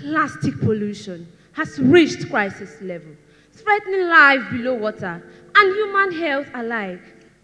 Plastic pollution has reached crisis level, threatening life below water and human health alike.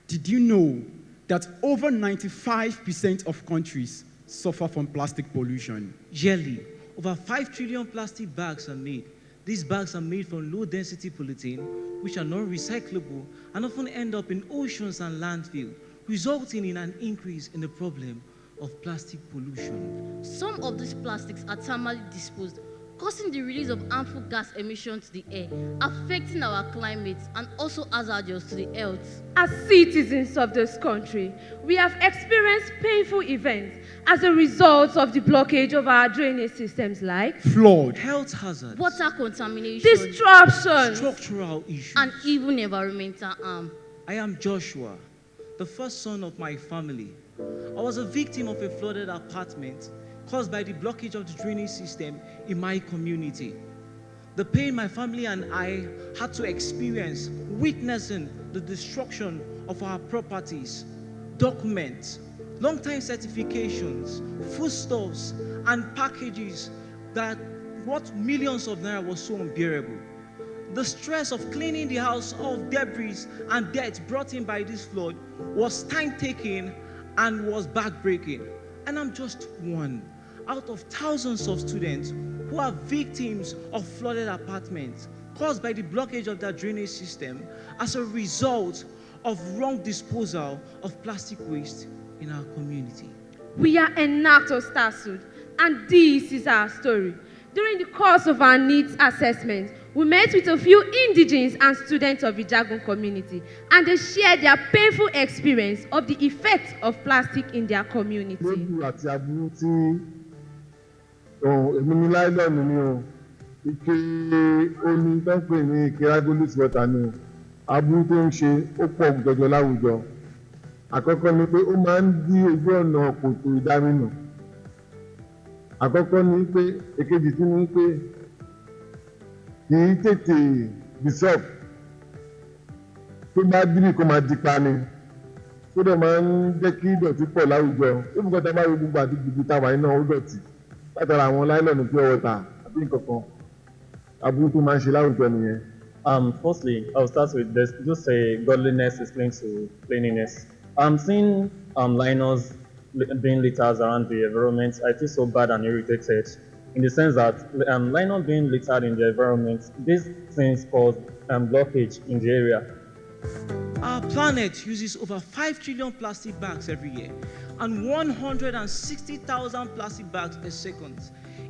Did you know that over 95% of countries suffer from plastic pollution? Yearly, over 5 trillion plastic bags are made. These bags are made from low-density polythene, which are non-recyclable and often end up in oceans and landfill, resulting in an increase in the problem of plastic pollution. Some of these plastics are thermally disposed, causing the release of harmful gas emissions to the air, affecting our climate and also hazardous to the health. As citizens of this country, we have experienced painful events as a result of the blockage of our drainage systems like Flood, Health hazards, Water contamination, disruptions, structural issues, and even environmental harm. I am Joshua, the first son of my family. I was a victim of a flooded apartment caused by the blockage of the drainage system in my community. The pain my family and I had to experience witnessing the destruction of our properties, documents, long-time certifications, foodstuffs, and packages that worth millions of naira was so unbearable. The stress of cleaning the house of debris and dirt brought in by this flood was time-taking and was back-breaking. And I'm just one out of thousands of students who are victims of flooded apartments caused by the blockage of their drainage system as a result of wrong disposal of plastic waste in our community. we are Enactor Starsuit, and this is our story. During the course of our needs assessment, we met with a few indigenes and students of the Jagun community, and they shared their painful experience of the effects of plastic in their community. Lójú àti aburú tí èmi ní láìlọ́ọ̀nù ni o, ike omi tó ń pè ní ike Ragolis water ni o, aburú tó ń ṣe ó pọ̀ jọjọ láwùjọ. Àkọ́kọ́ ni pé ó máa ń dí ojú ọ̀nà kòtò ìdáminù. Àkọ́kọ́ ni pé èkejì tún ni pé kì í tètè dissolve, tó bá dìbì kó máa di pani, tó dẹ̀ máa ń jẹ́ kí ìdọ̀tí pọ̀ láwùjọ. Ìbùkún tá a bá rí gbogbo àti gbogbo táwa iná ó dọ̀tí látara àwọn láìlọ́ọ̀nù pure water àbí nǹkan kan. Aburú tó máa ń ṣe láwùjọ nìyẹn. Firstly, I'll start with this. Just say godliness is linked to cleanliness. I'm seeing liners being litters around the environment. I feel so bad and irritated in the sense that liners being littered in the environment, these things cause blockage in the area. Our planet uses over 5 trillion plastic bags every year and 160,000 plastic bags a second.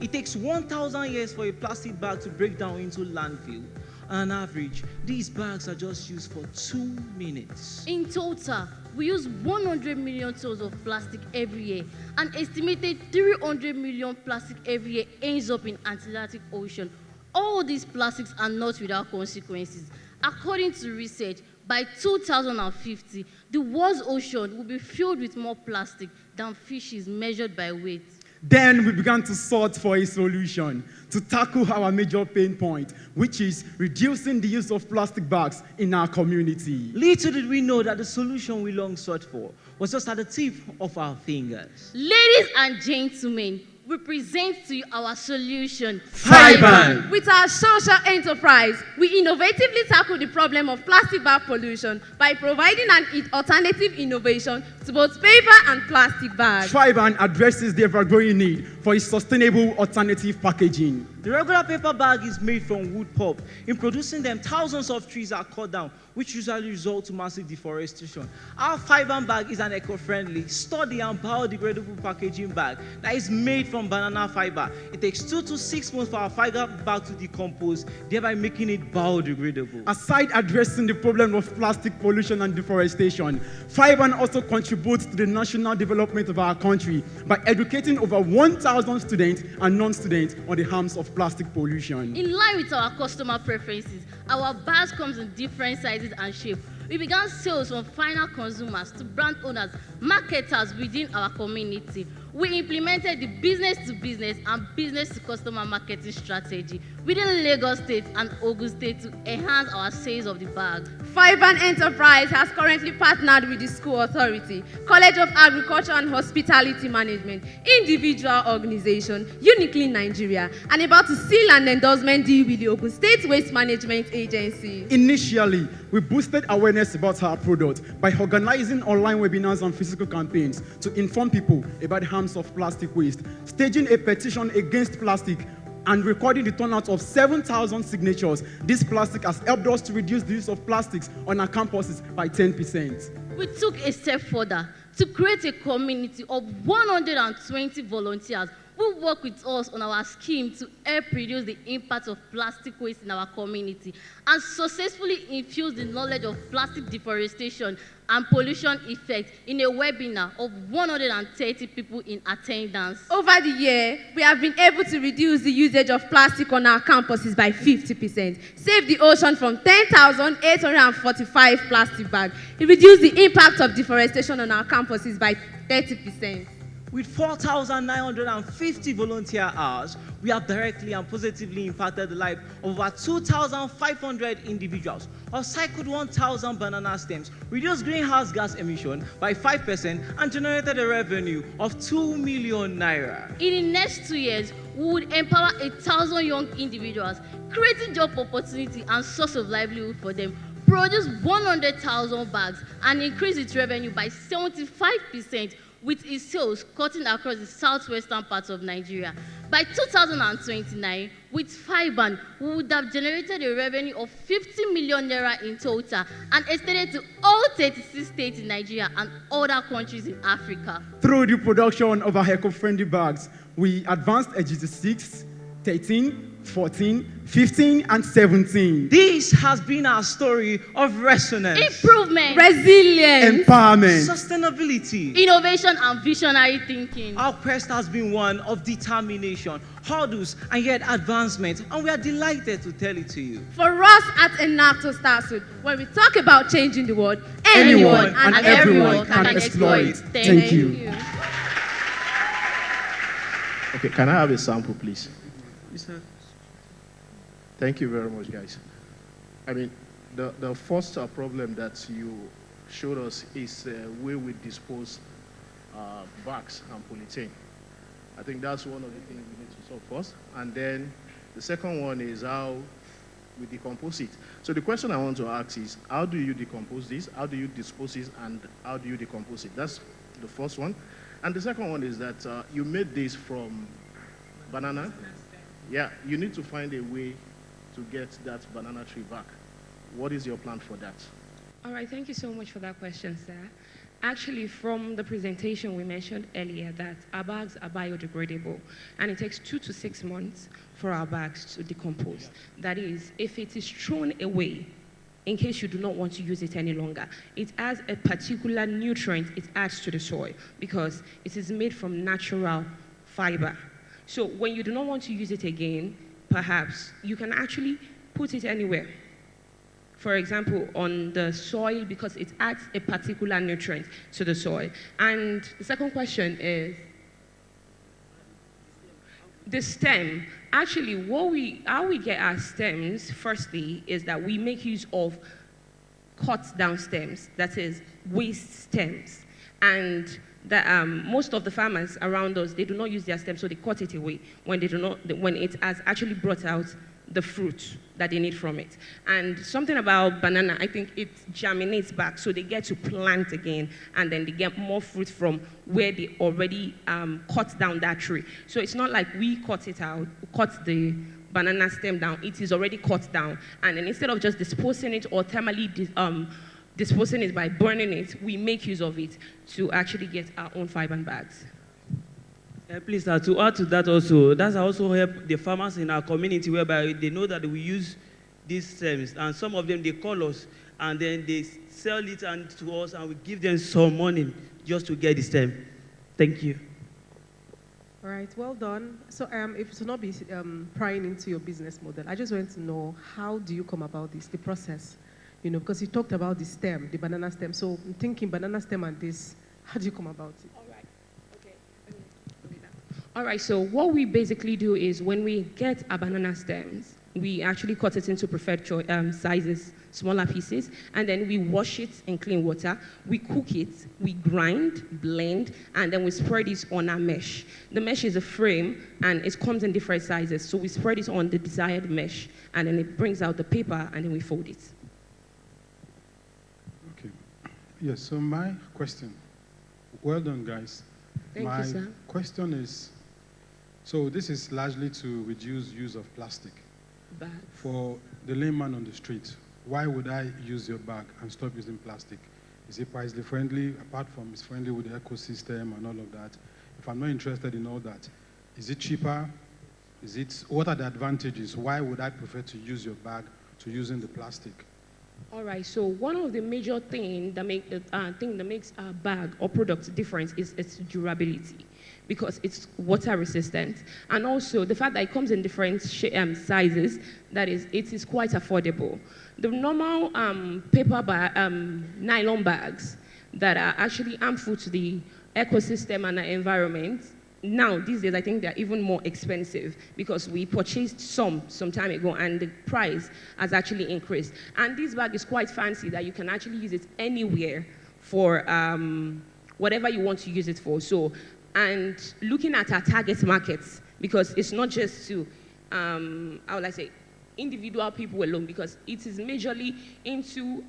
It takes 1,000 years for a plastic bag to break down into landfill. On average, these bags are just used for 2 minutes. In total, we use 100 million tons of plastic every year. An estimated 300 million plastic every year ends up in Atlantic Ocean. All these plastics are not without consequences. According to research, by 2050, the world's ocean will be filled with more plastic than fishes measured by weight. Then we began to sort for a solution to tackle our major pain point, which is reducing the use of plastic bags in our community. Little did we know that the solution we long sought for was just at the tip of our fingers. Ladies and gentlemen, we present to you our solution. Fiber! With our social enterprise, we innovatively tackle the problem of plastic bag pollution by providing an alternative innovation to both paper and plastic bags. Fiber addresses the ever-growing need for a sustainable alternative packaging. The regular paper bag is made from wood pulp. In producing them, thousands of trees are cut down, which usually results in massive deforestation. Our fiber bag is an eco-friendly, sturdy and biodegradable packaging bag that is made from banana fiber. It takes 2 to 6 months for our fiber bag to decompose, thereby making it biodegradable. Aside addressing the problem of plastic pollution and deforestation, Fiber also contributes to the national development of our country by educating over 1,000 students and non-students on the harms of plastic pollution. In line with our customer preferences, our bags comes in different sizes and shapes. We began sales from final consumers to brand owners, marketers within our community. We implemented the business-to-business and business-to-customer marketing strategy within Lagos State and Ogun State to enhance our sales of the bag. Fiban Enterprise has currently partnered with the School Authority, College of Agriculture and Hospitality Management, individual organization, uniquely Nigeria, and about to seal an endorsement deal with the Ogun State Waste Management Agency. Initially, we boosted awareness about our product by organizing online webinars and physical campaigns to inform people about the harms of plastic waste, staging a petition against plastic, and recording the turnout of 7,000 signatures. This plastic has helped us to reduce the use of plastics on our campuses by 10%. We took a step further to create a community of 120 volunteers who work with us on our scheme to help reduce the impact of plastic waste in our community and successfully infuse the knowledge of plastic deforestation and pollution effects in a webinar of 130 people in attendance. Over the year, we have been able to reduce the usage of plastic on our campuses by 50%, save the ocean from 10,845 plastic bags. It reduced the impact of deforestation on our campuses by 30%. With 4,950 volunteer hours, we have directly and positively impacted the life of over 2,500 individuals, upcycled 1,000 banana stems, reduced greenhouse gas emission by 5%, and generated a revenue of 2 million naira. In the next 2 years, we would empower 1,000 young individuals, creating job opportunity and source of livelihood for them, produce 100,000 bags, and increase its revenue by 75%, with its sales cutting across the southwestern parts of Nigeria. By 2029, with Fiban, we would have generated a revenue of 50 million naira in total and extended to all 36 states in Nigeria and other countries in Africa. Through the production of our eco-friendly bags, we advanced edges 6, 13, 14, 15, and 17. This has been our story of resonance, Improvement, Resilience, Empowerment, sustainability. innovation, and visionary thinking. Our quest has been one of determination, hurdles, and yet advancement, and we are delighted to tell it to you. For us at Enacto Starsuit, when we talk about changing the world, anyone and everyone can explore it. Thank you. Okay, can I have a sample, please? Yes, sir. Thank you very much, guys. I mean, the first problem that you showed us is where we dispose bags and polythene. I think that's one of the things we need to solve first. And then the second one is how we decompose it. So the question I want to ask is, how do you decompose this? How do you dispose it? And how do you decompose it? That's the first one. And the second one is that you made this from banana. Yeah, you need to find a way to get that banana tree back. What is your plan for that? All right, thank you so much for that question, sir. Actually, from the presentation, we mentioned earlier that our bags are biodegradable, and it takes 2 to 6 months for our bags to decompose. That is, if it is thrown away, in case you do not want to use it any longer, it has a particular nutrient it adds to the soil because it is made from natural fiber. So when you do not want to use it again, perhaps you can actually put it anywhere. For example, on the soil because it adds a particular nutrient to the soil. And the second question is the stem. Actually, how we get our stems, firstly, is that we make use of cut down stems, that is waste stems. And that most of the farmers around us, they do not use their stems, so they cut it away when it has actually brought out the fruit that they need from it. And something about banana, I think it germinates back, so they get to plant again, and then they get more fruit from where they already cut down that tree. So it's not like we cut it out, cut the banana stem down, it is already cut down, and then instead of just disposing it or thermally disposing it by burning it, we make use of it to actually get our own fiber bags. Please, to add to that also, that's also help the farmers in our community whereby they know that we use these stems, and some of them, they call us, and then they sell it to us, and we give them some money just to get the stem. Thank you. All right, well done. So if to not be prying into your business model, I just want to know, how do you come about this, the process? You know, because you talked about the stem, the banana stem. So I'm thinking banana stem and this, how do you come about it? All right. Okay. All right, so what we basically do is when we get our banana stems, we actually cut it into preferred sizes, smaller pieces, and then we wash it in clean water. We cook it, we grind, blend, and then we spread it on our mesh. The mesh is a frame, and it comes in different sizes. So we spread it on the desired mesh, and then it brings out the paper, and then we fold it. Okay. Yes, so my question, well done, guys. Thank my you, sir. question is, so this is largely to reduce use of plastic. Bag. For the layman on the street, why would I use your bag and stop using plastic? Is it pricely friendly, apart from it's friendly with the ecosystem and all of that? If I'm not interested in all that, is it cheaper? What are the advantages? Why would I prefer to use your bag to using the plastic? All right, so one of the major things that makes a bag or product different is its durability, because it's water resistant, and also the fact that it comes in different sizes. That is, it is quite affordable. The normal nylon bags that are actually harmful to the ecosystem and the environment, now these days I think they're even more expensive, because we purchased some time ago and the price has actually increased. And this bag is quite fancy that you can actually use it anywhere for whatever you want to use it for. So, and looking at our target markets, because it's not just to, how would I say, individual people alone, because it is majorly into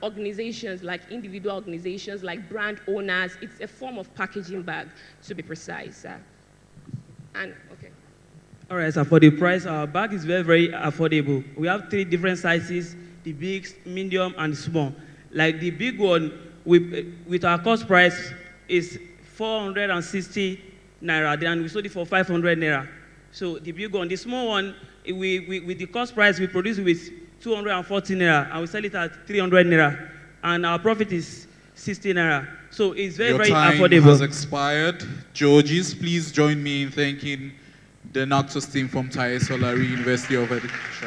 organizations, like individual organizations, like brand owners. It's a form of packaging bag, to be precise. And, okay. All right, so for the price, our bag is very, very affordable. We have 3 different sizes: the big, medium, and small. Like the big one, with our cost price, is 460 naira, then we sold it for 500 naira. So the big one, the small one, with the cost price, we produce with 240 naira, and we sell it at 300 naira, and our profit is 60 naira. So it's very, very affordable. Your time has expired. Georges, please join me in thanking the Naxos team from Solarin University of Education.